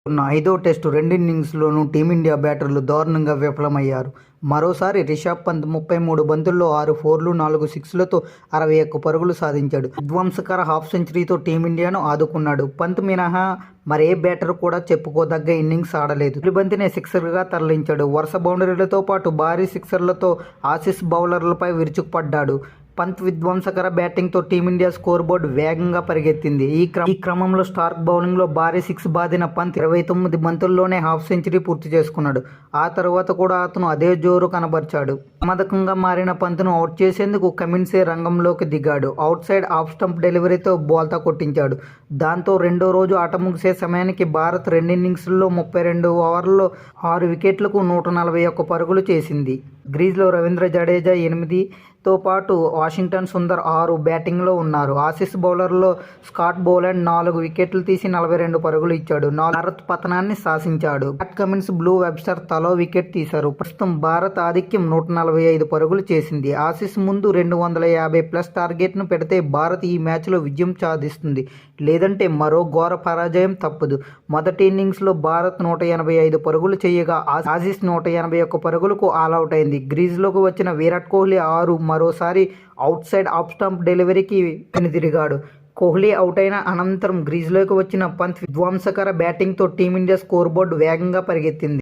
ఐదో టెస్టు రెండు ఇన్నింగ్స్లోనూ టీమిండియా బ్యాటర్లు దారుణంగా విఫలమయ్యారు. మరోసారి రిషబ్ పంత్ 33 బంతుల్లో 6 ఫోర్లు 4 సిక్స్లతో 61 పరుగులు సాధించాడు. విధ్వంసకర హాఫ్ సెంచరీతో టీమిండియాను ఆదుకున్నాడు. పంత్ మినహా మరే బ్యాటర్ కూడా చెప్పుకోదగ్గ ఇన్నింగ్స్ ఆడలేదు. తొలి బంతినే సిక్సర్గా తరలించాడు. వరుస బౌండరీలతో పాటు భారీ సిక్సర్లతో ఆసీస్ బౌలర్లపై విరుచుకుపడ్డాడు. పంత్ విధ్వంసకర బ్యాటింగ్తో టీమిండియా స్కోర్ బోర్డు వేగంగా పరిగెత్తింది. ఈ క్రమంలో స్టార్క్ బౌలింగ్లో భారీ సిక్స్ బాదిన పంత్ 29 బంతుల్లోనే హాఫ్ సెంచరీ పూర్తి చేసుకున్నాడు. ఆ తర్వాత కూడా అతను అదే జోరు కనబరిచాడు. ప్రమాదకంగా మారిన పంత్ను అవుట్ చేసేందుకు కమిన్సే రంగంలోకి దిగాడు. అవుట్ సైడ్ ఆఫ్ స్టంప్ డెలివరీతో బోల్తా కొట్టించాడు. దాంతో రెండో రోజు ఆట ముగిసే సమయానికి భారత్ 2 ఇన్నింగ్స్ల్లో 32 ఓవర్లలో 6 వికెట్లకు 141 పరుగులు చేసింది. గ్రీజ్లో రవీంద్ర జడేజా 8తో పాటు వాషింగ్టన్ సుందర్ 6 బ్యాటింగ్లో ఉన్నారు. ఆసీస్ బౌలర్లలో స్కాట్ బోలాండ్ 4 వికెట్లు తీసి 42 పరుగులు ఇచ్చాడు. భారత్ పతనాన్ని శాసించాడు. ప్యాట్ కమిన్స్, బ్లూ వెబ్స్టర్ తలో వికెట్ తీశారు. ప్రస్తుతం భారత్ ఆధిక్యం 145 పరుగులు చేసింది. ఆసీస్ ముందు 250+ టార్గెట్ను పెడితే భారత్ ఈ మ్యాచ్లో విజయం సాధిస్తుంది. లేదంటే మరో ఘోర పరాజయం తప్పదు. మొదటి ఇన్నింగ్స్లో భారత్ 185 పరుగులు చేయగా ఆసీస్ 181 పరుగులకు ఆలౌట్ అయింది. గ్రీజ్లోకి వచ్చిన విరాట్ కోహ్లీ 6 మరోసారి అవుట్ సైడ్ ఆఫ్ స్టంప్ డెలివరీకి వెనుదిరిగాడు. కోహ్లీ అవుట్ అయిన అనంతరం గ్రీజ్లోకి వచ్చిన పంత్ విధ్వంసకర బ్యాటింగ్తో టీమిండియా స్కోర్ బోర్డు వేగంగా పరిగెత్తింది.